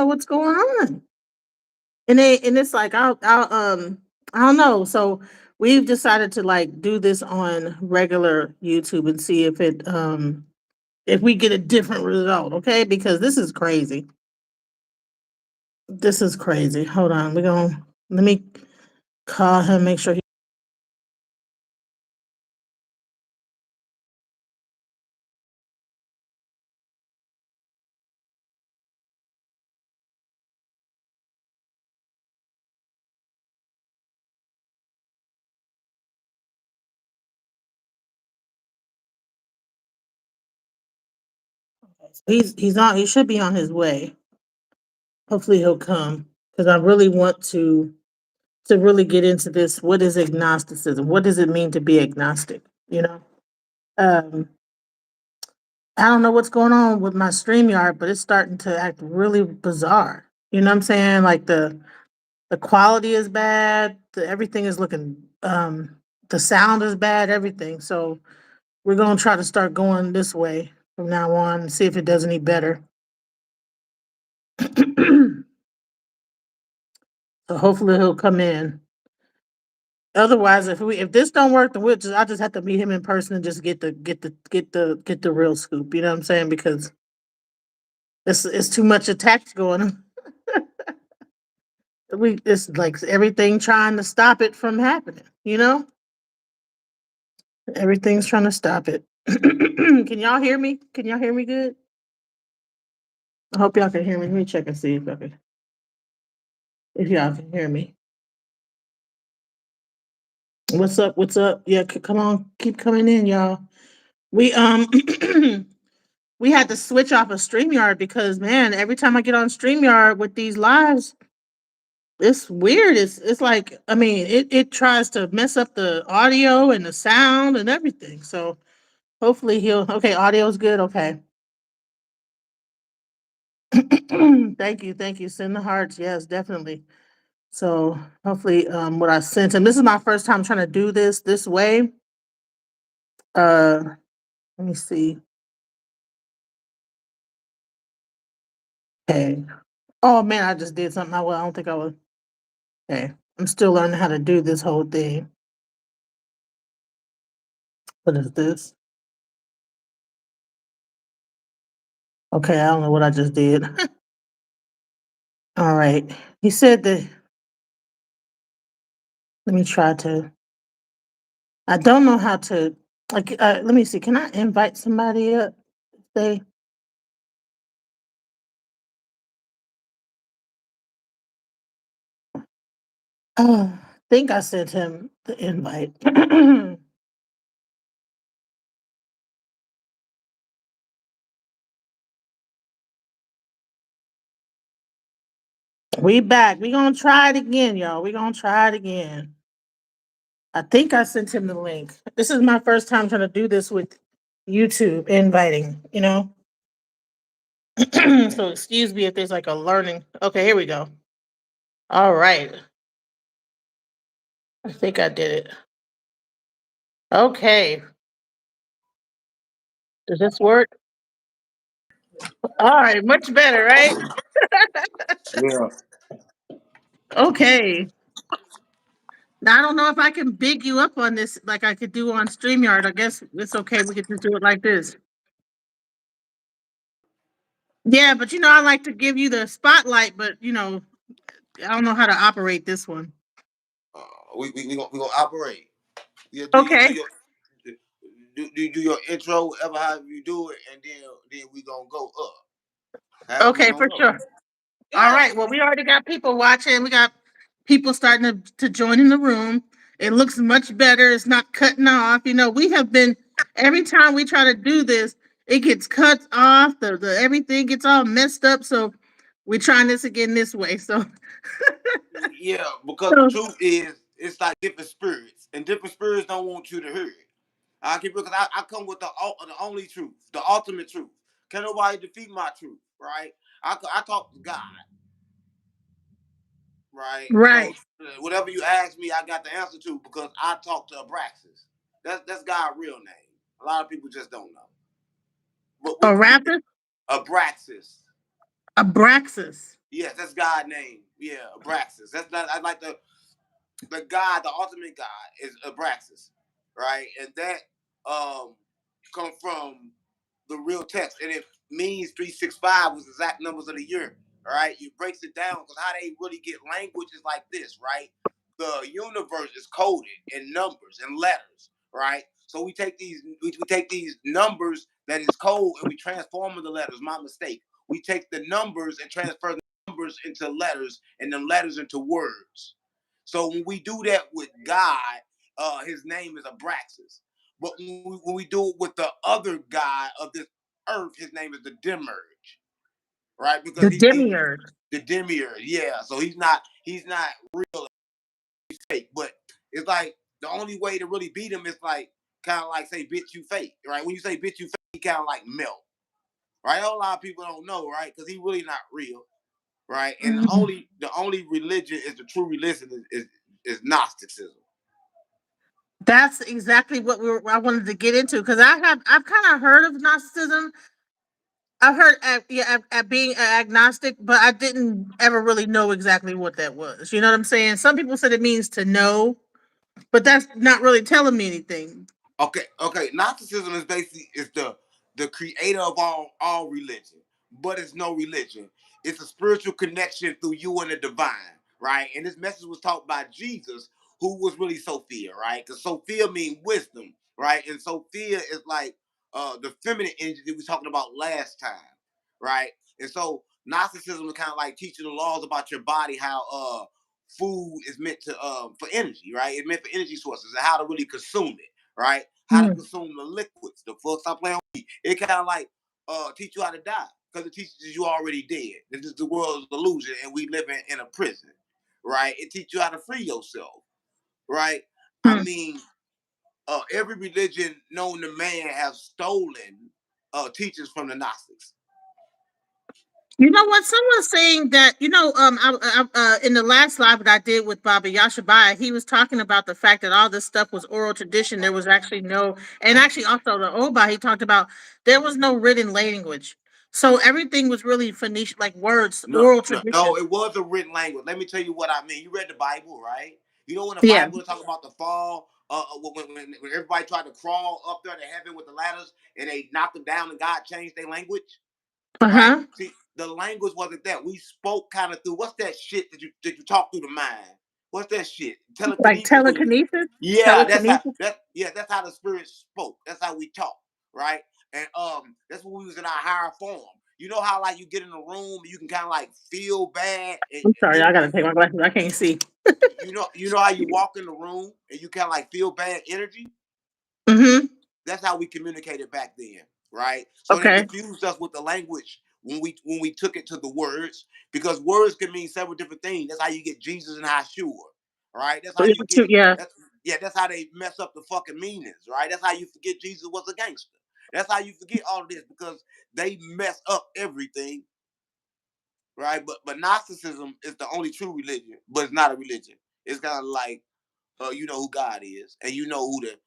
what's going on. And it's like I don't know. So we've decided to like do this on regular YouTube and see if we get a different result, okay? Because this is crazy. This is crazy. Hold on. We're gonna let me call him, make sure he's on, he should be on his way. Hopefully he'll come. Because I really want to really get into this. What is agnosticism? What does it mean to be agnostic? You know? Um I don't know what's going on with my StreamYard, but it's starting to act really bizarre. You know what I'm saying? Like the quality is bad, everything is looking the sound is bad, everything. So we're gonna try to start going this way from now on and see if it does any better. So hopefully he'll come in. Otherwise, if this don't work, then I just have to meet him in person and just get the real scoop. You know what I'm saying? Because it's too much attacks going on. It's like everything trying to stop it from happening. You know, everything's trying to stop it. Can y'all hear me? Can y'all hear me good? I hope y'all can hear me. Let me check and see if y'all can hear me. What's up? What's up? Yeah, come on, keep coming in, y'all. We we had to switch off of StreamYard because man, every time I get on StreamYard with these lives, it's weird. It's like I mean, it tries to mess up the audio and the sound and everything. So hopefully he'll okay, audio's good, okay. Thank you. Send the hearts, yes, definitely. So hopefully what I sent him. This is my first time trying to do this way. Uh let me see. Okay. Oh man, I just did something. I don't think I was okay. I'm still learning how to do this whole thing. What is this? Okay, I don't know what I just did. All right. He said that let me try to I don't know how to like let me see. Can I invite somebody up? They I think I sent him the invite. We back. We gonna try it again, y'all. We gonna try it again. I think I sent him the link. This is my first time trying to do this with YouTube inviting, you know? So excuse me if there's like a learning. Okay, here we go. All right. I think I did it. Okay. Does this work? All right, much better, right? Yeah. Okay. Now I don't know if I can big you up on this like I could do on StreamYard. I guess it's okay. We could just do it like this. Yeah, but you know, I like to give you the spotlight, but you know, I don't know how to operate this one. We gonna operate. Yeah, Okay. do your intro, whatever how you do it, and then we gonna go up. However we Okay, gonna for go. sure. All right. Well, we already got people watching. We got people starting to join in the room. It looks much better. It's not cutting off. You know, we have been every time we try to do this, it gets cut off. The everything gets all messed up. So we're trying this again this way. So, Yeah, because the so truth is, it's like different spirits, and different spirits don't want you to hear it. I keep because I come with the only truth, the ultimate truth. Can nobody defeat my truth, right? I talk to God, right? So right. whatever you ask me, I got the answer to because I talk to Abraxas. That's God's real name. A lot of people just don't know. But Arathis, Abraxas. Abraxas. Yes, that's God name. Yeah, Abraxas. That's not. I like the God, the ultimate God is Abraxas, right? And that come from the real text, and it means 365 was exact numbers of the year. All right, it breaks it down because how they really get language is like this, right? The universe is coded in numbers and letters, right? So we take these numbers that is code and we transform them to letters. My mistake. We take the numbers and transfer the numbers into letters and then letters into words. So when we do that with God, his name is Abraxas. But when we do it with the other God of this earth, his name is the Demiurge, right? Because The he demiurge. the Demiurge, yeah. So he's not real, he's fake. But it's like the only way to really beat him is like kind of like say bitch you fake, right? When you say bitch you fake, he kind of like melt, right? A lot of people don't know, right? Because he really not real, right? And Mm. the only religion is the true religion is Gnosticism. That's exactly what I wanted to get into because I've kind of heard of Gnosticism. I've heard at being agnostic, but I didn't ever really know exactly what that was. You know what I'm saying? Some people said it means to know, but that's not really telling me anything. Okay. Gnosticism is basically is the creator of all religion, but it's no religion. It's a spiritual connection through you and the divine, right? And this message was taught by Jesus, who was really Sophia, right? Because Sophia means wisdom, right? And Sophia is like the feminine energy that we were talking about last time, right? And so Gnosticism is kind of like teaching the laws about your body, how food is meant to for energy, right? It's meant for energy sources and how to really consume it, right? How to Mm. consume the liquids. The fuck stop playing with me. It kind of like teach you how to die because it teaches you already dead. This is the world's illusion, and we live in a prison, right? It teaches you how to free yourself, right? I Hmm. mean, every religion known to man have stolen teachings from the Gnostics. You know what? Someone's saying that in the last live that I did with Baba Yashabai, he was talking about the fact that all this stuff was oral tradition. There was actually no, and actually also the Oba he talked about there was no written language, so everything was really Phoenician, like words, oral No, tradition. it was a written language. Let me tell you what I mean. You read the Bible, right? You know when the Yeah. Bible talk about the fall, when everybody tried to crawl up there to heaven with the ladders and they knocked them down and God changed their language, Uh right? huh. See, the language wasn't that. We spoke kind of through. What's that shit that you talk through the mind? What's that shit? Like Telekinesis? telekinesis. Yeah, Telekinesis. that's how the spirit spoke. That's how we talk, right? And that's when we was in our higher form. You know how like you get in a room, you can kind of like feel bad, and I'm sorry, then I gotta take my glasses. I can't see. you know how you walk in the room and you kind of like feel bad energy. Mm-hmm. That's how we communicated back then, right? So they Okay. confused us with the language when we took it to the words because words can mean several different things. That's how you get Jesus and Yeshua, right? That's how you get. Yeah. That's how they mess up the fucking meanings, right? That's how you forget Jesus was a gangster. That's how you forget all of this because they mess up everything, right? But Gnosticism is the only true religion, but it's not a religion. It's kind of like you know who God is, and you know who the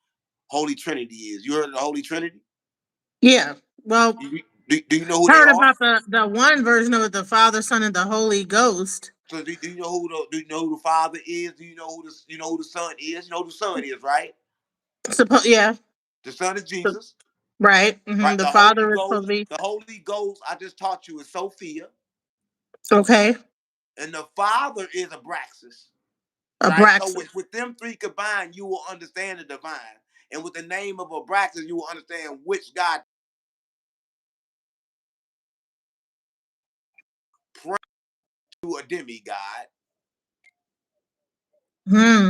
Holy Trinity is. You heard of the Holy Trinity? Yeah. Well, Do you know who they heard are? about the one version of it, the Father, Son, and the Holy Ghost. So do you know do you know who the Father is? Do you know who the Son is? You know who the Son is, right? Yeah. The Son is Jesus, Right. Hmm. right? The Father is supposed to be The Holy Ghost I just taught you is Sophia, okay. and the Father is Abraxas, right? So Abraxas. with them three combined, you will understand the divine, and with the name of Abraxas, you will understand which God pray to a demigod. Hmm.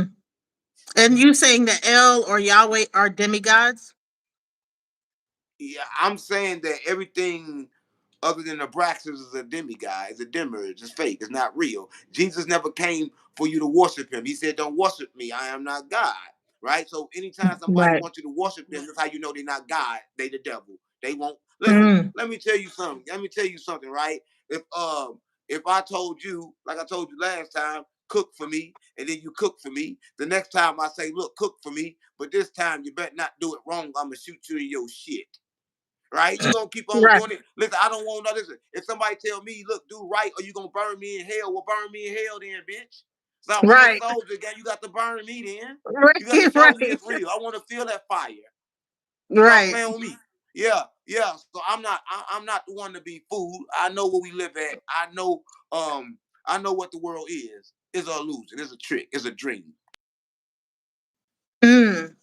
And you saying that El or Yahweh are demigods? Yeah, I'm saying that everything other than Abraxas is a demigod, it's a demiurge, it's fake, it's not real. Jesus never came for you to worship him. He said, don't worship me, I am not God. Right? So anytime somebody Right. wants you to worship them, that's how you know they're not God, they the devil. They won't listen, Mm. let me tell you something. Let me tell you something, right? If I told you, like I told you last time, cook for me, and then you cook for me. The next time I say, look, cook for me, but this time you better not do it wrong. I'm gonna shoot you in your shit. right? You're gonna keep on Right. doing it. Listen, I don't want no listen. If somebody tell me, look, do right, or you gonna burn me in hell, well, burn me in hell then, bitch. So I'm a Right. soldier, gang. You got to burn me then. You got to Right. show me Right. it's real. I want to feel that fire. Stop Right. playing with me. Yeah, yeah. So I'm not the one to be fooled. I know where we live at. I know what the world is. It's an illusion. It's a trick. It's a dream. Mm.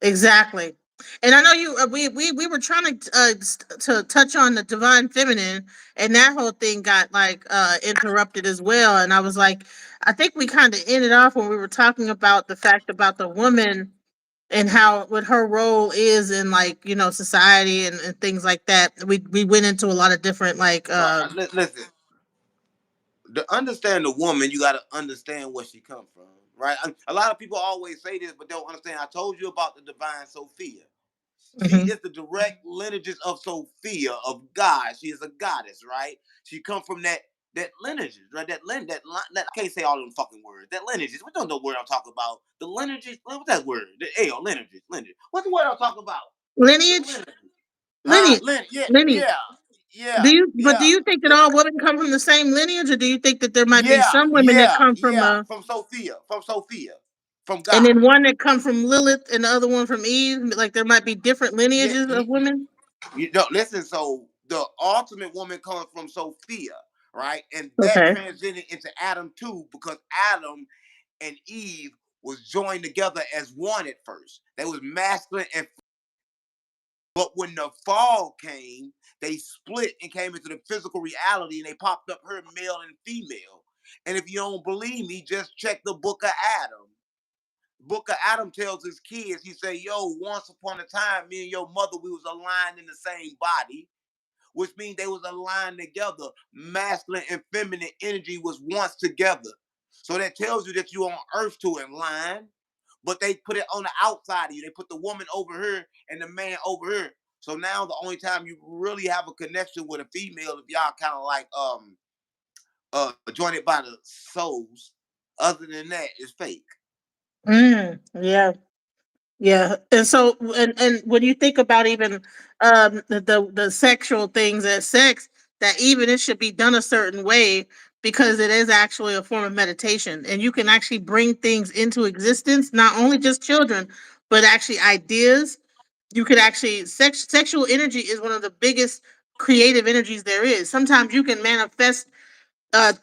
Exactly. And I know you. We were trying to touch on the divine feminine, and that whole thing got like interrupted as well. And I was like, I think we kind of ended off when we were talking about the fact about the woman and how what her role is in like society and things like that. We went into a lot of different like No, listen. To understand the woman, you got to understand where she come from, right? A lot of people always say this, but don't understand. I told you about the divine Sophia. She Mhm. is the direct lineages of Sophia of God. She is a goddess, right? She come from that lineages, right? That I can't say all them fucking words. That lineages. We don't know what I'm talking about. The lineages. What's that word? The lineages. Lineage. What's the word I'm talking about? The Lineage, lineages. lineage, Yeah, lineage. yeah, yeah, Do yeah. you think that all women come from the same lineage, or do you think that there might be Yeah, some women that yeah, come from yeah. From Sophia, from and God. then one that come from Lilith and the other one from Eve? Like there might be different Yeah, lineages of women. you know, listen. So the ultimate woman comes from Sophia, right? And that Okay. transited into Adam too, because Adam and Eve was joined together as one at first. They was masculine and but when the fall came, they split and came into the physical reality and they popped up her male and female. And if you don't believe me, just check the book of Adam. Book of Adam tells his kids, he say, yo, once upon a time, me and your mother, we was aligned in the same body, which means they was aligned together. Masculine and feminine energy was once together. So that tells you that you on earth to align, but they put it on the outside of you. They put the woman over here and the man over here. So now the only time you really have a connection with a female, if y'all kind of like joined by the souls, other than that, is fake. Yeah. Yeah, and so and when you think about even the sexual things as sex, that even it should be done a certain way because it is actually a form of meditation, and you can actually bring things into existence, not only just children, but actually ideas. You could actually sexual energy is one of the biggest creative energies there is. Sometimes you can manifest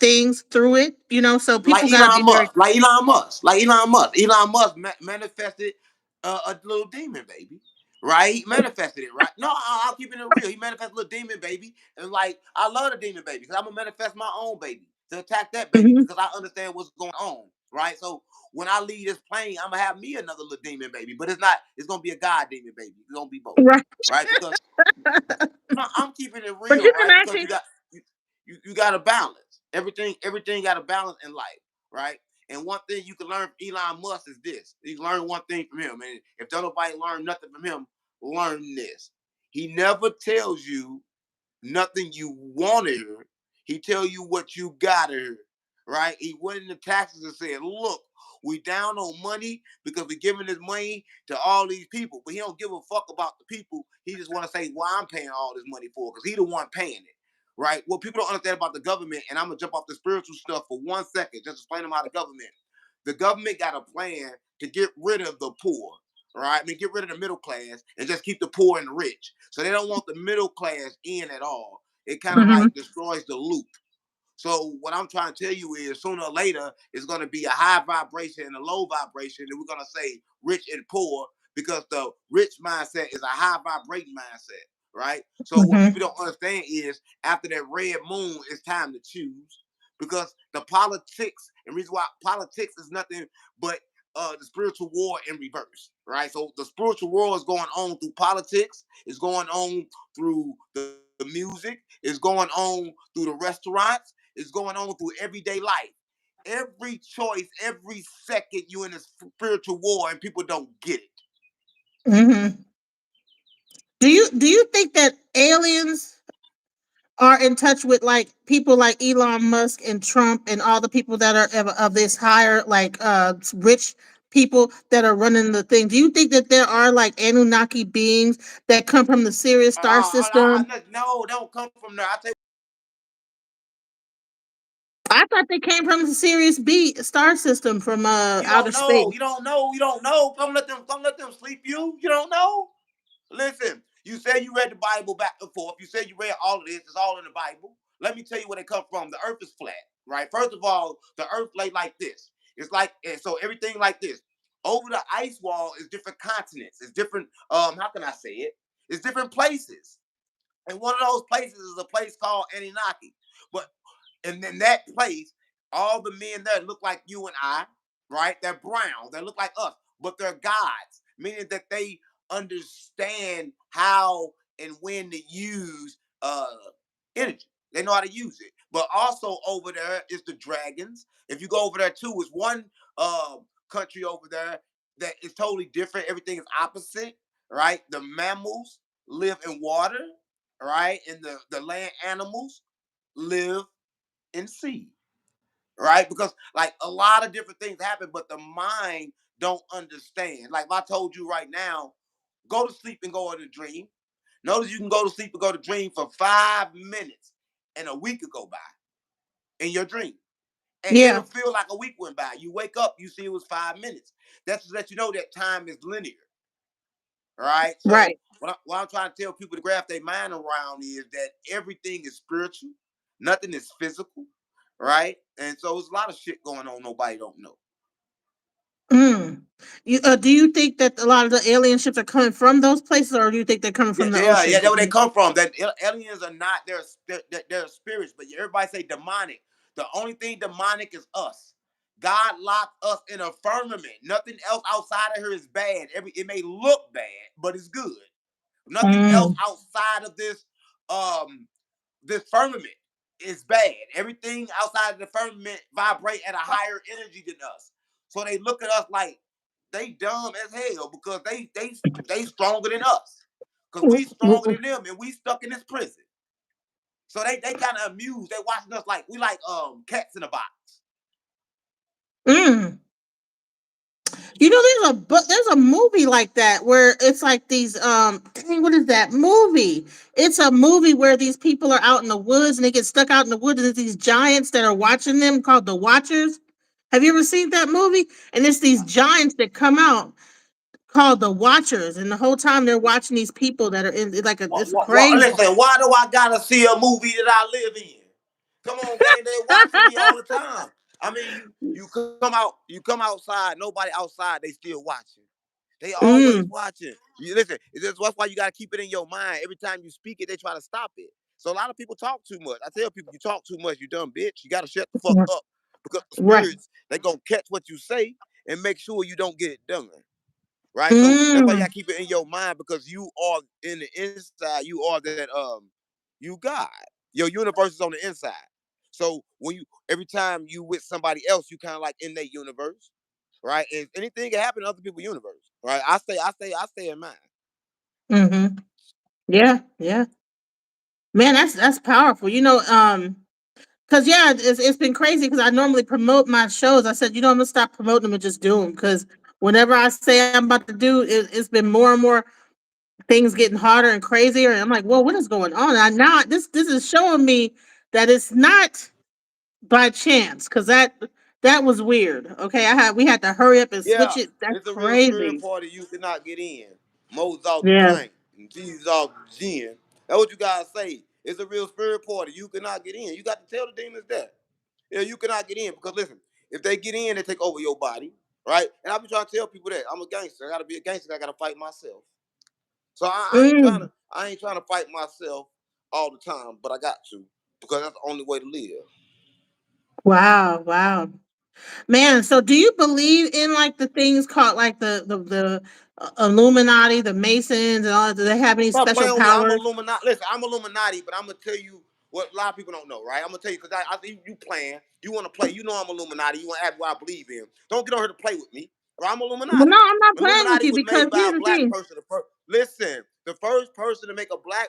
things through it, so people Like got to be Elon very. Musk, like Elon Musk, like Elon Musk. Elon Musk manifested a little demon baby, right? He manifested it, right? No, I'll keep it real. He manifested a little demon baby, and like I love the demon baby because I'm gonna manifest my own baby to attack that baby Mhm. because I understand what's going on, right? So when I leave this plane, I'm gonna have me another little demon baby, but it's not. It's gonna be a God demon baby. It's gonna be both, Right. right? Because no, I'm keeping it But real, you can right? Because actually. you got to balance everything got a balance in life, right? And one thing you can learn from Elon Musk is this: you can learn one thing from him, and if don't nobody learn nothing from him, learn this: he never tells you nothing you want to hear. He tell you what you gotta hear, right? He went in the taxes and said, "Look, we down on money because we giving this money to all these people, but he don't give a fuck about the people. He just want to say why I'm paying all this money for, because he the one paying it." Right? What people don't understand about the government, and I'm gonna jump off the spiritual stuff for 1 second, just explain them how the government got a plan to get rid of the poor, right? I mean, get rid of the middle class and just keep the poor and the rich. So they don't want the middle class in at all. It kind of Mhm. like destroys the loop. So what I'm trying to tell you is sooner or later it's going to be a high vibration and a low vibration, and we're going to say rich and poor because the rich mindset is a high vibrating mindset, right? So what Mhm. people don't understand is after that red moon, it's time to choose because the politics and reason why politics is nothing but the spiritual war in reverse, right? So the spiritual war is going on through politics, it's going on through the music, it's going on through the restaurants, it's going on through everyday life. Every choice, every second, you in a spiritual war, and people don't get it. Mhm. Do you think that aliens are in touch with like people like Elon Musk and Trump and all the people that are of this higher like rich people that are running the thing? Do you think that there are like Anunnaki beings that come from the Sirius star system? No, don't come from there. I tell I thought they came from the Sirius B star system from you, outer don't space. know. You don't know. You don't know. Come let them sleep you. You don't know. Listen, you said you read the Bible back and forth. You said you read all of this. It's all in the Bible. Let me tell you where they come from. The earth is flat, right? First of all, the earth lay like this. It's like, and so everything like this. Over the ice wall is different continents. It's different, how can I say it? It's different places. And one of those places is a place called Anunnaki. But and in that place, all the men there look like you and I, right? They're brown. They look like us, but they're gods, meaning that they understand how and when to use energy. They know how to use it. But also over there is the dragons. If you go over there too, is one country over there that is totally different. Everything is opposite, right? The mammals live in water, right? And the land animals live in sea, right? Because like a lot of different things happen, but the mind don't understand. Like if I told you right now, go to sleep and go in a dream. Notice you can go to sleep and go to dream for 5 minutes and a week will go by in your dream. And it'll Yeah, feel like a week went by. You wake up, you see it was 5 minutes. That's to let you know that time is linear. Right? So right. what I'm trying to tell people to grab their mind around is that everything is spiritual, nothing is physical, right? And so there's a lot of shit going on nobody don't know. Mm. Do you think that a lot of the alien ships are coming from those places, or do you think they're coming Yeah, from the yeah, ocean? that's where they come from. That aliens are not they're spirits, but everybody say demonic. The only thing demonic is us. God locked us in a firmament. Nothing else outside of here is bad. It may look bad, but it's good. Nothing else Mm. outside of this firmament is bad. Everything outside of the firmament vibrate at a higher energy than us. So they look at us like they dumb as hell because they stronger than us. Because we stronger than them and we stuck in this prison. So they kind of amused. They watching us like we like cats in a box. Mm. You know, there's a movie like that where it's like these dang, what is that movie? It's a movie where these people are out in the woods and they get stuck out in the woods and there's these giants that are watching them called the Watchers. Have you ever seen that movie? And it's these giants that come out called the Watchers, and the whole time they're watching these people that are in like a, it's crazy. Listen, why do I gotta see a movie that I live in? Come on, gang, they watching me all the time. I mean, you come outside, nobody outside, they still watching. They always Mm, watching. You listen, that's why you gotta keep it in your mind. Every time you speak it, they try to stop it. So a lot of people talk too much. I tell people, you talk too much, you dumb bitch. You gotta shut the fuck up because the right. spirits they gonna catch what you say and make sure you don't get it done. Right? So that's why you Mm, gotta keep it in your mind because you are in the inside, you are you God. Your universe is on the inside. So when you every time you with somebody else, you kind of like in their universe, right? And anything can happen in other people's universe, right? I stay in mine. mm-hmm. Yeah, yeah. Man, that's powerful. You know, because yeah, it's been crazy because I normally promote my shows. I said, you know, I'm gonna stop promoting them and just do them because whenever I say I'm about to do it, it's been more and more things getting harder and crazier. And I'm like, well, what is going on? And now this is showing me that it's not by chance because that was weird. Okay, we had to hurry up and switch Yeah, it. That's it's a real spirit crazy. party you cannot get in. Moses off the Yeah. plank and Jesus off the gin. That's what you gotta say. It's a real spirit party. You cannot get in. You got to tell the demons that. Yeah, you cannot get in because listen, if they get in, they take over your body, right? And I be trying to tell people that I'm a gangster. I gotta be a gangster. I gotta fight myself. So Mm. I ain't trying to fight myself all the time, but I got to because that's the only way to live. Wow. Wow. Man, so do you believe in like the things called like the Illuminati, the Masons, and all that? Do they have any Stop special playing with me. I'm powers? Illuminati. Listen, I'm Illuminati, but I'm gonna tell you what a lot of people don't know, right? I'm gonna tell you because I think you playing. You want to play. You know I'm Illuminati. You want to ask what I believe in. Don't get on here to play with me. I'm Well, Illuminati. no, I'm not playing with Illuminati you was because made by here's a the black thing. person. Listen, the first person to make a black,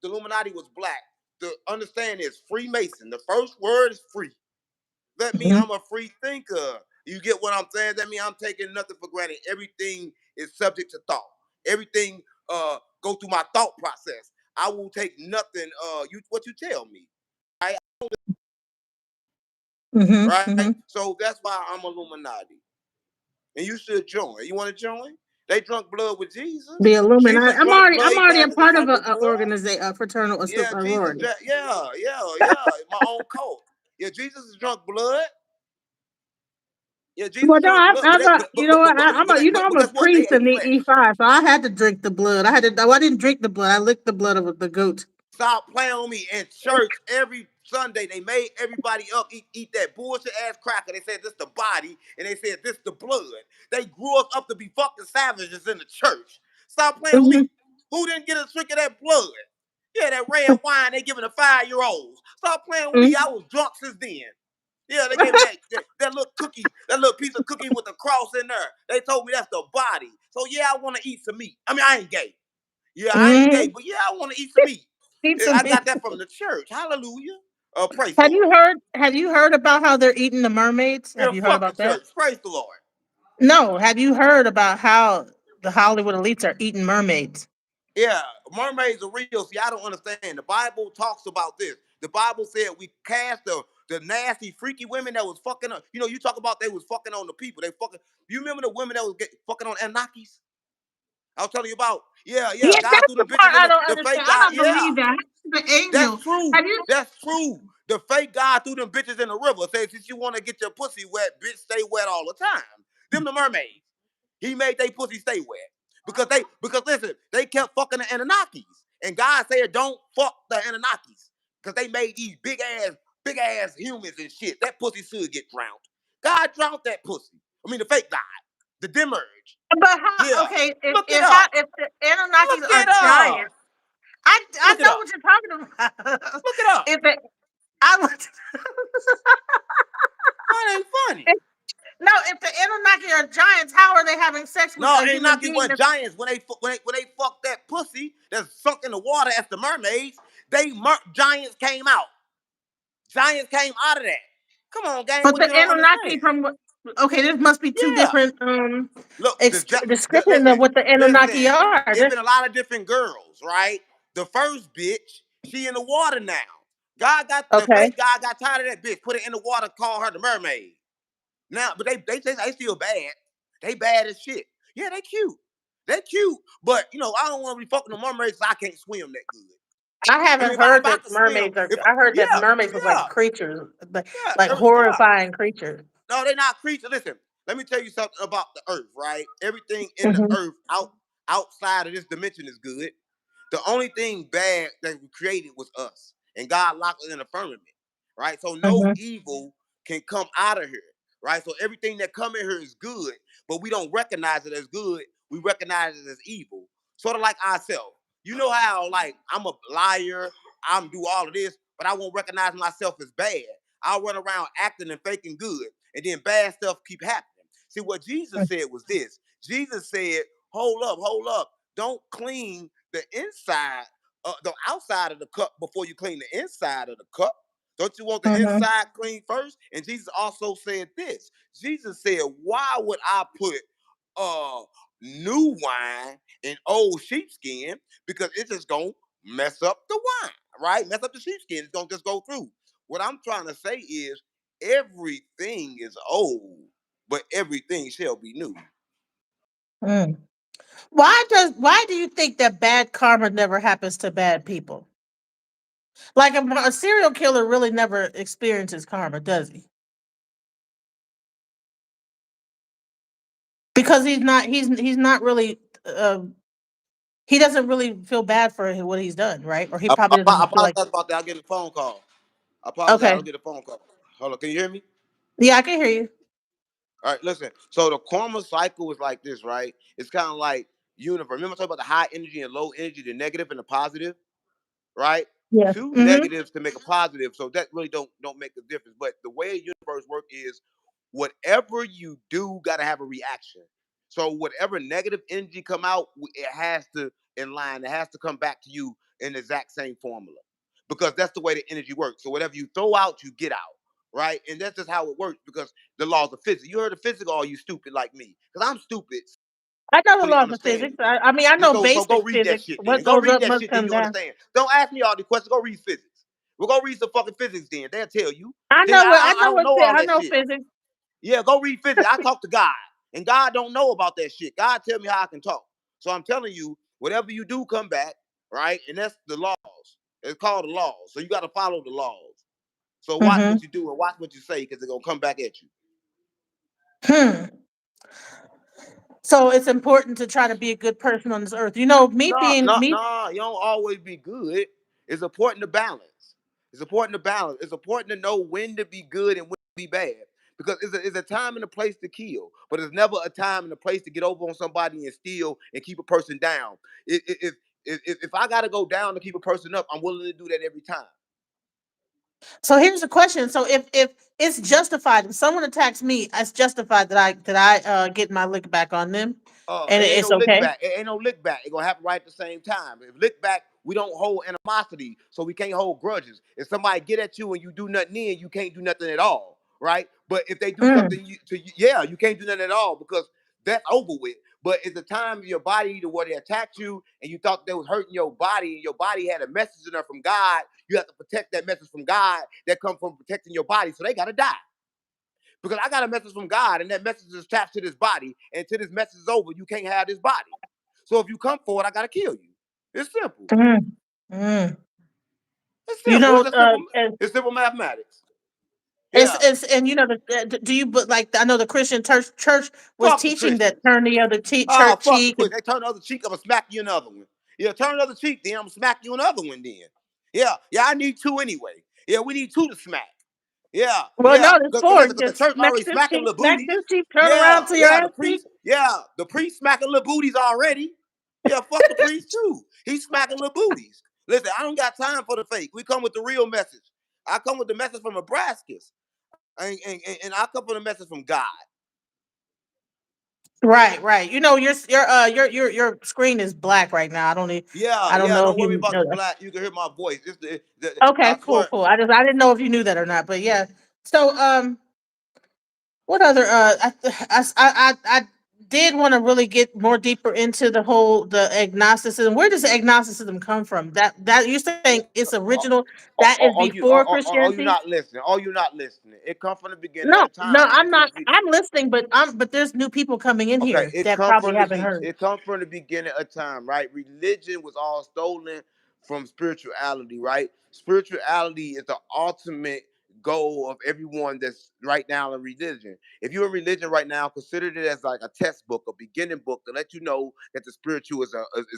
the Illuminati was black. The understand is Freemason. The first word is free. That means Mhm. I'm a free thinker. You get what I'm saying? That means I'm taking nothing for granted. Everything is subject to thought. Everything go through my thought process. I will take nothing. What you tell me, right? Mm-hmm. Right. Mm-hmm. So that's why I'm Illuminati, and you should join. You want to join? They drunk blood with Jesus. The Illuminati. Jesus drunk blood. I'm He already a passed the part of disciple a blood. organization, a fraternal, a Yeah, Jesus. sorority. Yeah. My own cult. Yeah, Jesus is drunk blood. Yeah, Jesus Well, no, drunk blood. But they, you know what? I'm but a guess what? They priest in ate the flesh. E5, so I had to drink the blood. I had to. Oh, I didn't drink the blood. I licked the blood of the goat. Stop playing on me. In church every Sunday, they made everybody up eat that bullshit ass cracker. They said this the body, and they said this the blood. They grew us up to be fucking savages in the church. Stop playing with Mm-hmm. me. Who didn't get a drink of that blood? Yeah, that red wine they giving the 5-year-olds. Stop playing with me. I was drunk since then. Yeah, they gave me that little cookie, that little piece of cookie with the cross in there. They told me that's the body. So yeah, I want to eat some meat. I mean, I ain't gay. Yeah, I ain't gay, Mm-hmm. but yeah, I want to eat some meat. Eat some I meat. got that from the church. Hallelujah. Praise the Lord. Have you heard about how they're eating the mermaids? Yeah, Have you heard fuck the about that? church. Praise the Lord. No. Have you heard about how the Hollywood elites are eating mermaids? Yeah, mermaids are real. See, I don't understand. The Bible talks about this. The Bible said we cast the nasty, freaky women that was fucking up. You know, you talk about they was fucking on the people. They fucking. You remember the women that was fucking on Anunnakis? I was telling you about. Yeah. Yeah, God that's threw the them part bitches in I don't the understand. fake I God. don't Yeah. believe that. The That's angel. true. Have you? That's true. The fake guy threw them bitches in the river. Said, since you want to get your pussy wet, bitch, stay wet all the time. Them the mermaids. He made they pussy stay wet. Because listen, they kept fucking the Anunnakis. And God said, don't fuck the Anunnakis. Because they made these big ass humans and shit. That pussy should get drowned. God drowned that pussy. I mean the fake God. The Demerge. But how? Yeah. Okay, Look it up. if the Look Anunnakis are it up. giants, I Look it know up. what you're talking about. Look it up. if it, I would. That ain't funny. if, no, if the Anunnaki are giants, how are they having sex with No, a human Anunnaki being? were giants when they fucked that pussy that's sunk in the water as the mermaids. Giants came out. Giants came out of that. Come on, gang. But What the you don't Anunnaki understand? from okay, there must be two Yeah. different Look, description of listen, what the Anunnaki listen. are. It's been a lot of different girls, right? The first bitch, she in the water now. The Okay. fake God got tired of that bitch, put it in the water, called her the mermaid. Now, but they still bad. They bad as shit. Yeah, they cute. They cute. But you know, I don't want to be fucking the mermaids, so I can't swim that good. I I mean, haven't if I heard if I that could swim, mermaids are. if I heard yeah, that mermaids was like yeah, creatures, like yeah. horrifying creatures. No, they're not creatures. Listen, let me tell you something about the earth, right? Everything in the Hmm. earth outside of this dimension is good. The only thing bad that we created was us. And God locked us in a firmament. Right? So no Hmm. evil can come out of here. Right? So everything that come in here is good, but we don't recognize it as good. We recognize it as evil. Sort of like ourselves. You know how like I'm a liar, I'm do all of this, but I won't recognize myself as bad. I'll run around acting and faking good, and then bad stuff keep happening. See, what Jesus said was this. Jesus said, hold up. Don't clean the inside, the outside of the cup before you clean the inside of the cup. Don't you want the Hmm. inside clean first? And Jesus also said this. Jesus said, why would I put uh new wine in old sheepskin? Because it's just gonna mess up the wine, right? Mess up the sheepskin. It's gonna just go through. What I'm trying to say is everything is old, but everything shall be new. Mm. Why do you think that bad karma never happens to bad people? Like a serial killer really never experiences karma, does he? Because he's not really he doesn't really feel bad for what he's done, right? Or he probably I doesn't feel like apologize about that. I'll get a phone call. I apologize. okay. I'll get a phone call. Hold on. Can you hear me? Yeah, I can hear you. All right, listen. So the karma cycle is like this, right? It's kind of like universe. Remember I talked about the high energy and low energy, the negative and the positive, right? Yeah. Two Mm-hmm. negatives to make a positive, so that really don't make a difference. But the way universe work is, whatever you do, got to have a reaction. So whatever negative energy come out, it has to in line. It has to come back to you in the exact same formula, because that's the way the energy works. So whatever you throw out, you get out. right? And that's just how it works because the laws of physics. You heard of physics, or are you stupid like me? Because I'm stupid. I know the Really laws of understand physics. it. I mean, I Just know so go basic read that physics. shit then. What Go goes read up that must shit then. come You down. understand? Don't ask me all the questions. Go read physics. We're gonna read some fucking physics then. They'll tell you. I Then know what I I know don't what know all I that know shit. physics. Yeah, go read physics. I talk to God, and God don't know about that shit. God tell me how I can talk. So I'm telling you, whatever you do, come back, right? And that's the laws. It's called the laws. So you got to follow the laws. So watch Hmm. what you do and watch what you say because they're gonna come back at you. Hmm. So it's important to try to be a good person on this earth. You know, me No, being no, me. no. You don't always be good. It's important to balance. It's important to balance. It's important to know when to be good and when to be bad. Because it's a time and a place to kill, but it's never a time and a place to get over on somebody and steal and keep a person down. If I gotta go down to keep a person up, I'm willing to do that every time. So here's the question. So if it's justified, if someone attacks me, it's justified that I get my lick back on them, and It ain't it's no lick okay. back. It ain't no lick back. It gonna happen right at the same time. If lick back, we don't hold animosity, so we can't hold grudges. If somebody get at you and you do nothing in, you can't do nothing at all, right? But if they do Mm. something to you, yeah, you can't do nothing at all because that's over with. But it's the time of your body to where they attacked you and you thought they was hurting your body and your body had a message in there from God. You have to protect that message from God that comes from protecting your body, so they gotta die. Because I got a message from God, and that message is attached to this body. And till this message is over, you can't have this body. So if you come forward, I gotta kill you. It's simple. Mm. Mm. It's You simple. know, It's a simple. and It's simple mathematics. Yeah. it's and you know do you but like I know the Christian church was Fuck the teaching that Christians. turn the other Oh, church fuck the cheek. Christians. They turn the other cheek, I'm gonna smack you another one. Yeah, turn the other cheek, then I'm gonna smack you another one then. Yeah, yeah, I need two anyway. Yeah, we need two to smack. Yeah, Well, yeah. no, there's Cause four. listen, You because the just church smack already this smacking cheek, little smack booties. this cheek, turn Yeah, around to your yeah. ass cheek. The priest smacking little booties already. Yeah, fuck the priest too. He's smacking little booties. Listen, I don't got time for the fake. We come with the real message. I come with the message from Nebraska, and I come with the message from God. Right, right. You know, your screen is black right now. Yeah, I don't yeah. know if Don't worry you about know the that. black. You can hear my voice. Okay, I cool, swear. cool. I didn't know if you knew that or not, but yeah. So what other I did want to really get more deeper into the agnosticism. Where does agnosticism come from? That you're saying it's original. That is before Oh, you Christianity. not listening. Oh, you not listening. It come from the beginning No, of no, time. I'm not. I'm listening, but there's new people coming in Okay, here that probably haven't heard. it come from the beginning of time, right? Religion was all stolen from spirituality, right? Spirituality is the ultimate goal of everyone that's right now in religion. If you're in religion right now, consider it as like a test book, a beginning book to let you know that the spiritual is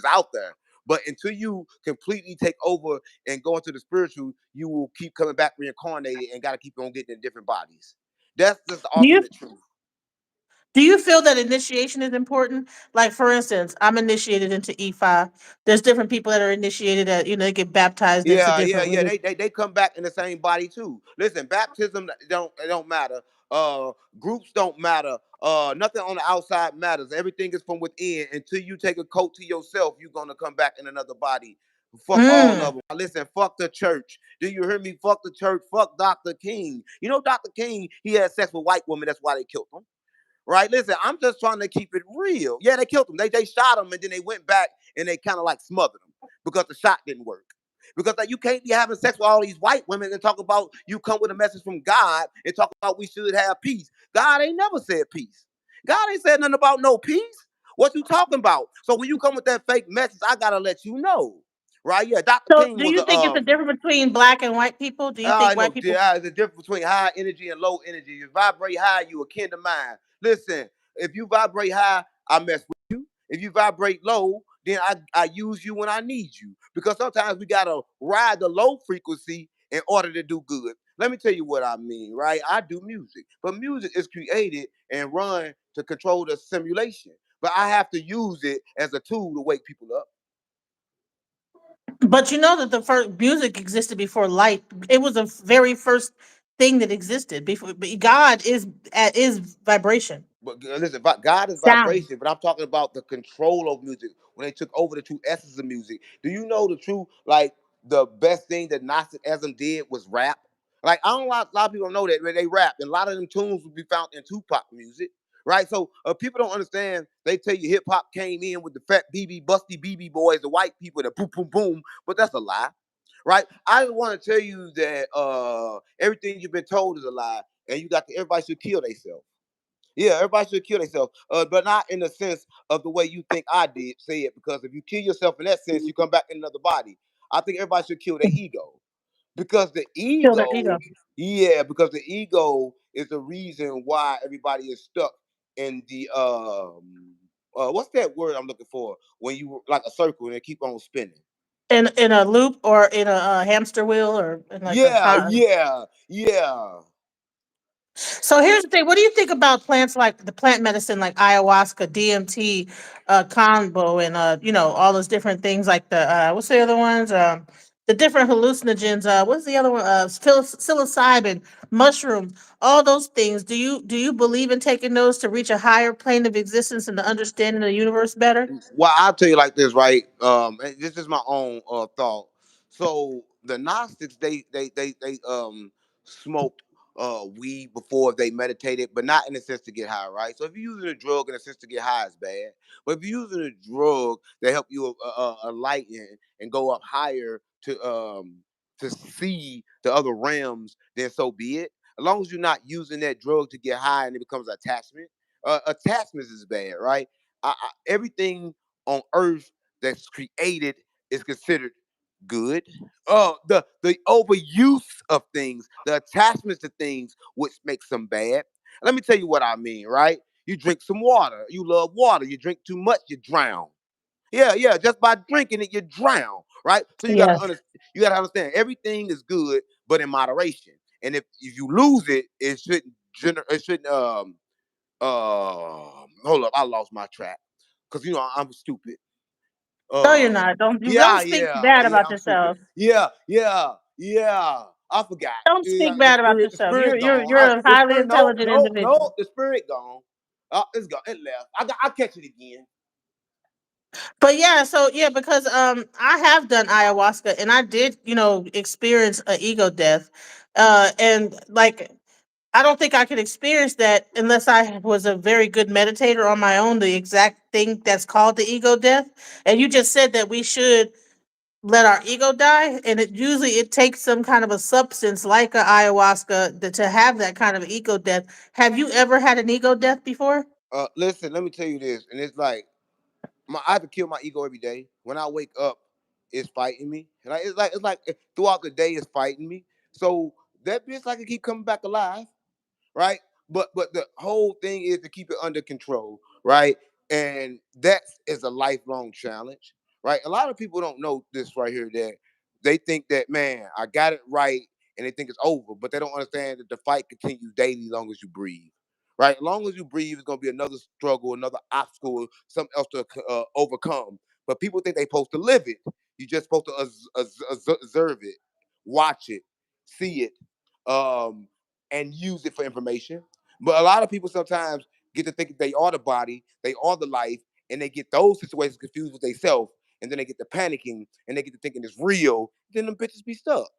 out there. But until you completely take over and go into the spiritual, you will keep coming back reincarnated and got to keep on getting in different bodies. That's just the Do you ultimate truth. do you feel that initiation is important? Like for instance, I'm initiated into E5. There's different people that are initiated at they get baptized into different Yeah. religions. They come back in the same body too. Listen, baptism don't matter. Groups don't matter. Nothing on the outside matters. Everything is from within. Until you take a coat to yourself, you're gonna come back in another body. Fuck all Mm. of them. Listen, fuck the church. Do you hear me? Fuck the church. Fuck Dr. King. You know Dr. King, he had sex with white women. That's why they killed him. Right? Listen, I'm just trying to keep it real. Yeah, they killed him. They shot him and then they went back and they kind of like smothered him because the shot didn't work. Because like, you can't be having sex with all these white women and talk about you come with a message from God and talk about we should have peace. God ain't never said peace. God ain't said nothing about no peace. What you talking about? So when you come with that fake message, I gotta let you know. Right? Yeah, Dr. So, King do was you a think it's a difference between black and white people? Do you think white no, people? there's a difference between high energy and low energy. You vibrate high, you akin to mine. Listen, if you vibrate high, I mess with you. If you vibrate low, then I use you when I need you. Because sometimes we gotta ride the low frequency in order to do good. Let me tell you what I mean, right? I do music, but music is created and run to control the simulation. But I have to use it as a tool to wake people up. But you know that the first music existed before light. It was the very first thing that existed before. But God is vibration, But listen, God is sound. vibration, but I'm talking about the control of music when they took over the true essence of music. Do you know the true, like, the best thing that Gnosticism did was rap? Like I don't a lot of people don't know that when they rap, and a lot of them tunes will be found in Tupac music, right? So people don't understand. They tell you hip hop came in with the fat BB, busty BB boys, the white people, the boom boom boom, but that's a lie, right? I want to tell you that everything you've been told is a lie, and you got to everybody should kill themselves. Yeah, everybody should kill themselves, but not in the sense of the way you think I did say it. Because if you kill yourself in that sense, you come back in another body. I think everybody should kill their ego, because the Kill their ego. ego, yeah, because the ego is the reason why everybody is stuck in the what's that word I'm looking for, when you like a circle and they keep on spinning. In a loop or in a hamster wheel or in like a Yeah, con. yeah, yeah. So here's the thing. What do you think about plants like the plant medicine like ayahuasca, DMT, combo, and all those different things like the what's the other ones? The different hallucinogens. What's the other one? Psilocybin, mushroom, all those things. Do you believe in taking those to reach a higher plane of existence and the understanding of the universe better? Well, I'll tell you like this, right? And this is my own thought. So the Gnostics, they smoked weed before they meditated, but not in a sense to get high, right? So if you're using a drug in a sense to get high, it's bad. But if you're using a drug that help you enlighten and go up higher to see the other realms, then so be it. As long as you're not using that drug to get high and it becomes attachment. Attachments is bad, right? Everything on earth that's created is considered good. The overuse of things, the attachments to things, which makes them bad. Let me tell you what I mean, right? You drink some water. You love water. You drink too much, you drown. Yeah, yeah. Just by drinking it, you drown, right? So you gotta Yes. understand. You gotta understand everything is good, but in moderation. And if you lose it, it shouldn't. It shouldn't. Hold up, I lost my track because I'm stupid. No, you're Uh, not. Don't yeah, speak yeah, bad yeah. about I'm stupid. yourself. Yeah, yeah, yeah. I forgot. Don't Yeah, speak the bad about spirit, the yourself. You're spirit you're gone. you're a The highly spirit. No, intelligent no, no. individual. The spirit gone. It's gone. It left. I'll catch it again. But yeah, so yeah, because I have done ayahuasca and I did, experience a ego death. And like I don't think I could experience that unless I was a very good meditator on my own, the exact thing that's called the ego death. And you just said that we should let our ego die, and it takes some kind of a substance like a ayahuasca to have that kind of ego death. Have you ever had an ego death before? Listen, let me tell you this, and it's like I have to kill my ego every day. When I wake up, it's fighting me, and it's like throughout the day, it's fighting me. So that bitch like to keep coming back alive, right? But the whole thing is to keep it under control, right? And that is a lifelong challenge, right? A lot of people don't know this right here, that they think that, man, I got it right, and they think it's over, but they don't understand that the fight continues daily as long as you breathe. Right, as long as you breathe, it's gonna be another struggle, another obstacle, something else to overcome. But people think they're supposed to live it. You're just supposed to observe it, watch it, see it, um, and use it for information. But a lot of people sometimes get to think they are the body, they are the life, and they get those situations confused with themselves, and then they get to panicking, and they get to thinking it's real. Then them bitches be stuck.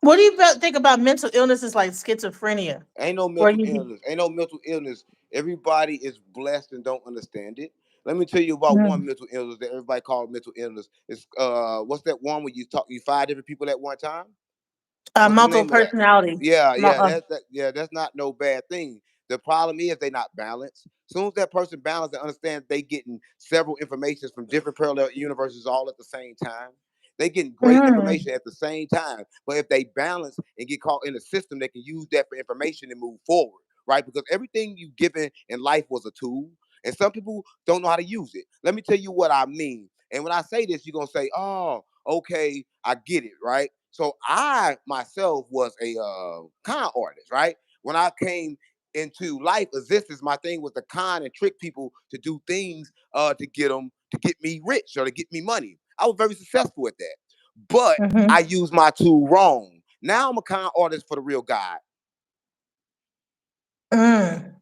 What do you think about mental illnesses like schizophrenia, Ain't no where mental you? illness. Ain't no mental illness. Everybody is blessed and don't understand it. Let me tell you about one Mhm. mental illness that everybody calls mental illness. It's what's that one where you 5 different people at one time? What's the Multiple name of that? personality. Yeah, Mul- yeah, that's not no bad thing. The problem is they not balanced. As soon as that person balanced and understands they getting several informations from different parallel universes all at the same time. They getting great mm, information at the same time. But if they balance and get caught in a system, they can use that for information and move forward, right? Because everything you given in life was a tool, and some people don't know how to use it. Let me tell you what I mean. And when I say this, you're gonna say, "Oh, okay, I get it," right? So I myself was a con artist, right? When I came into life existence, my thing was to con and trick people to do things to get me rich or to get me money. I was very successful at that, but I mhm. used my tool wrong. Now I'm a con artist for the real God. Mm.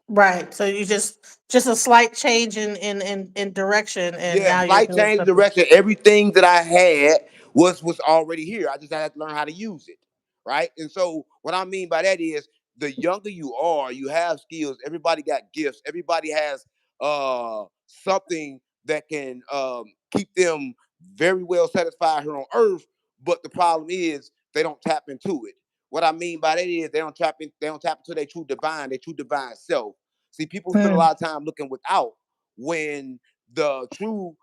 Right. So you just a slight change in direction, and Yeah, now you're slight doing change of something. direction. Everything that I had was already here. I just had to learn how to use it. right? And so what I mean by that is the younger you are, you have skills. Everybody got gifts. Everybody has something that can keep them very well satisfied here on earth. But the problem is they don't tap into it. What I mean by that is they don't tap into their true divine self. See, people spend a Mm. lot of time looking without when the true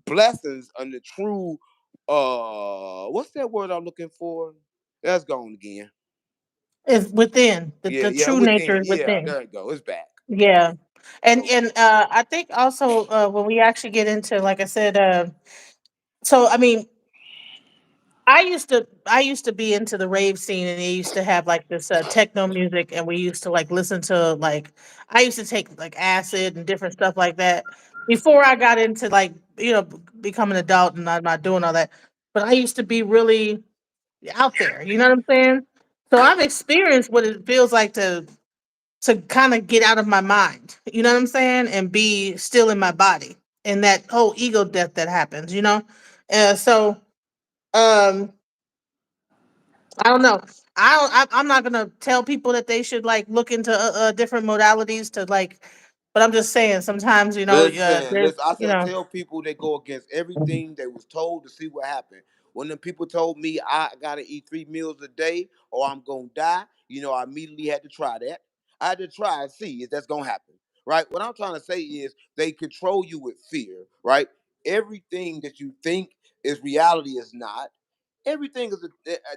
blessings and the true what's that word I'm looking for? That's gone again. Is within Yeah, the yeah, true nature within. is Yeah, within. there it go. It's back. Yeah, So and I think also when we actually get into, like I said, so I mean, I used to be into the rave scene, and they used to have like this techno music, and we used to like listen to like I used to take like acid and different stuff like that before I got into like becoming an adult, and I'm not doing all that. But I used to be really out there. You know what I'm saying? So I've experienced what it feels like to kind of get out of my mind. You know what I'm saying? And be still in my body, and that whole ego death that happens. So um I don't know. I'm not gonna tell people that they should like look into different modalities to like, but I'm just saying sometimes there's listen. I said tell people they go against everything they was told to see what happened. When the people told me I gotta eat 3 meals a day or I'm gonna die, I immediately had to try that. I had to try and see if that's gonna happen. Right? What I'm trying to say is they control you with fear, right? Everything that you think is reality is not. Everything is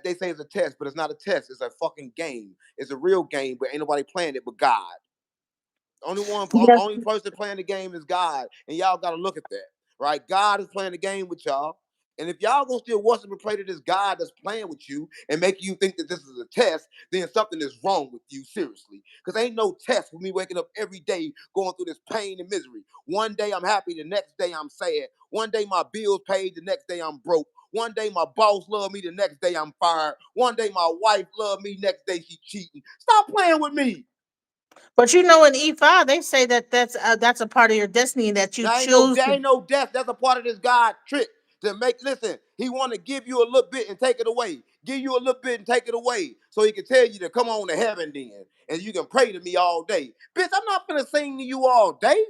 they say it's a test, but it's not a test. It's a fucking game. It's a real game, but ain't nobody playing it but God. yes. Only person playing the game is God, and y'all got to look at that, right? God is playing the game with y'all, and if y'all gonna still worship and pray to this God that's playing with you and making you think that this is a test, then something is wrong with you, seriously. Because ain't no test with me waking up every day going through this pain and misery. One day I'm happy, the next day I'm sad. One day my bills paid, the next day I'm broke. One day my boss love me, the next day I'm fired. One day my wife love me, next day she cheating. Stop playing with me. But in E5 they say that that's a part of your destiny that you choose There to. ain't no death. That's a part of this God trick to make. Listen, he want to give you a little bit and take it away. Give you a little bit and take it away, so he can tell you to come on to heaven then, and you can pray to me all day. Bitch, I'm not gonna sing to you all day.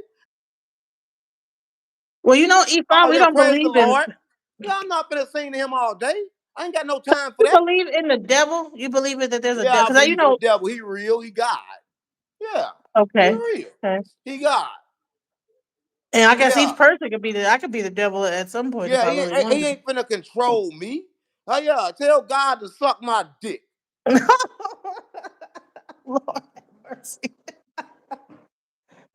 Well, E5 Oh we yeah, don't praise the believe in. Lord. Yeah, I'm not gonna sing to him all day. I ain't got no time for You that. believe in the devil? You believe that there's a devil? Yeah, I Because believe in the devil. He real. He God. Yeah, he okay, real. okay. He God. And I guess Yeah. each person could be I could be the devil at some point if Yeah, I he really ain't, he wanted ain't finna control me. Oh yeah, tell God to suck my dick. to. Lord have mercy.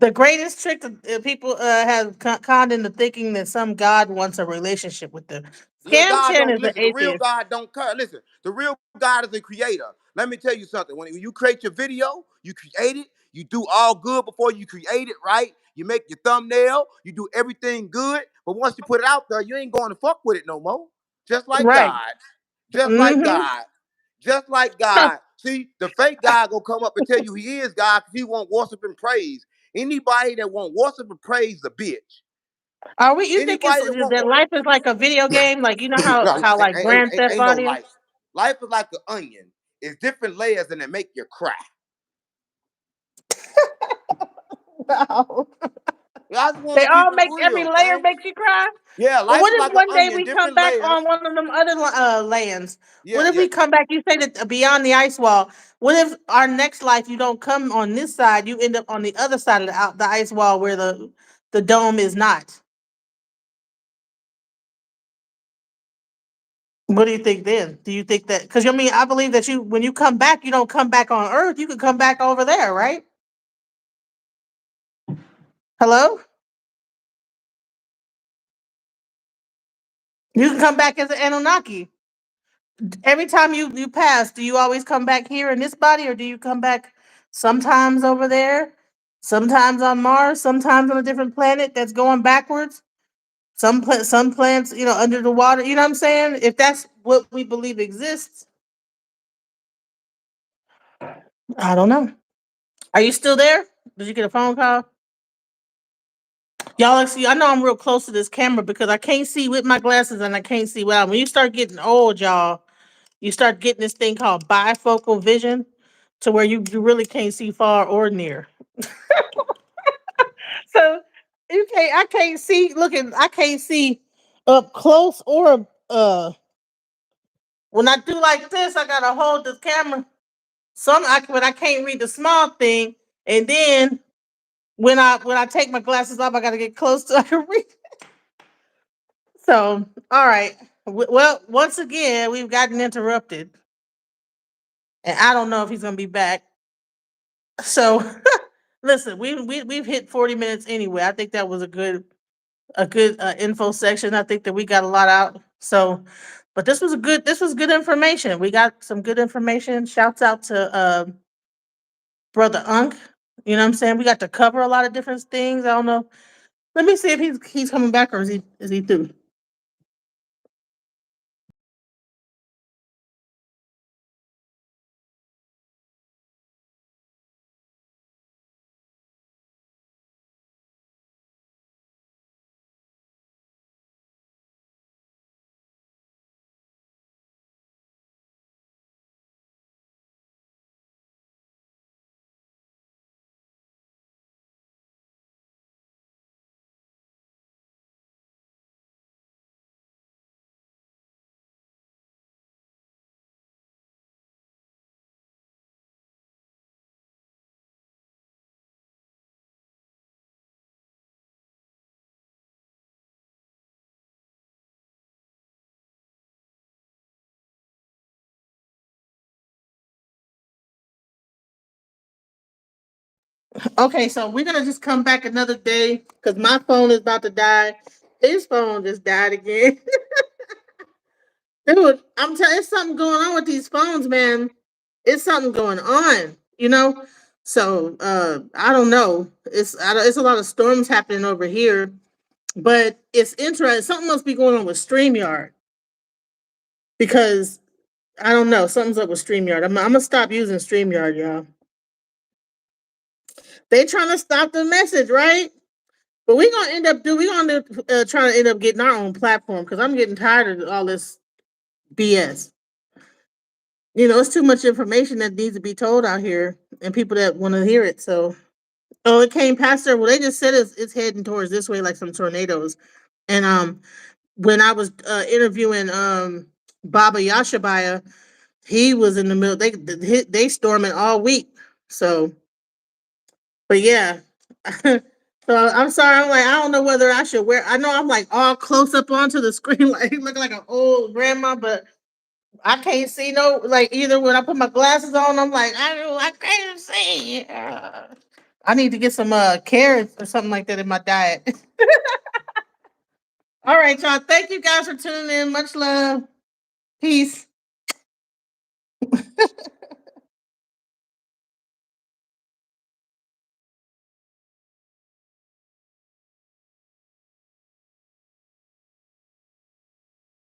The greatest trick that people have conned into thinking that some god wants a relationship with them. Scam God Chan don't is an listen. The real atheist. God don't care. Listen, the real God is a creator. Let me tell you something. When you create your video, you create it. You do all good before you create it, right? You make your thumbnail. You do everything good. But once you put it out there, you ain't going to fuck with it no more. Just like Right. God. Just like Mm-hmm. God. Just like God. See, the fake God gonna come up and tell you he is God because he want worship and praise. Anybody that want worship and praise is a bitch. Are we? You think it's Anybody that that want life is like a video game? Like how like Grand Theft no Audio? life. Life is like an onion. It's different layers and it make you cry. Wow. I just want They to keep all it make every real, layer gang. makes you cry. Yeah, Well, life what is if like an one day onion, we come different back layers. on one of them other lands? Yeah, What if yeah. we come back? You say that beyond the ice wall. What if our next life you don't come on this side? You end up on the other side of the ice wall where the dome is not. What do you think then? Do you think that? Because I believe that when you come back, you don't come back on Earth. You could come back over there, right? Hello. You can come back as an Anunnaki. Every time you pass, do you always come back here in this body, or do you come back sometimes over there, sometimes on Mars, sometimes on a different planet that's going backwards? Some plants, under the water. You know what I'm saying? If that's what we believe exists, I don't know. Are you still there? Did you get a phone call? Y'all see, I know I'm real close to this camera because I can't see with my glasses and I can't see without. When you start getting old, y'all, you start getting this thing called bifocal vision, to where you really can't see far or near. So I can't see looking, I can't see up close or when I do like this, I gotta hold the camera. When I can't read the small thing, and then when I take my glasses off, I gotta get close to I can read. So, all right. Well, once again, we've gotten interrupted, and I don't know if he's gonna be back. So, listen, we've hit 40 minutes anyway. I think that was a good info section. I think that we got a lot out. So, but this was good information. We got some good information. Shouts out to brother Unk. You know what I'm saying? We got to cover a lot of different things. I don't know. Let me see if he's coming back, or is he through? Okay, so we're gonna just come back another day because my phone is about to die. His phone just died again. Dude, I'm telling, it's something going on with these phones, man. It's something going on, you know. So I don't know. It's a lot of storms happening over here, but it's interesting. Something must be going on with StreamYard because I don't know. Something's up with StreamYard. I'm gonna stop using StreamYard, y'all. They trying to stop the message, right? But we gonna trying to end up getting our own platform because I'm getting tired of all this BS. It's too much information that needs to be told out here, and people that want to hear it. So, oh, it came past there. Well, they just said it's heading towards this way, like some tornadoes. And when I was interviewing Baba Yashabaya, he was in the middle. They storming all week. So, but yeah. So I'm sorry. I'm like, I don't know whether I should wear. I know I'm like all close up onto the screen, like looking like an old grandma, but I can't see no, like, either when I put my glasses on. I'm like, I can't see. I need to get some carrots or something like that in my diet. All right, y'all. Thank you guys for tuning in. Much love. Peace.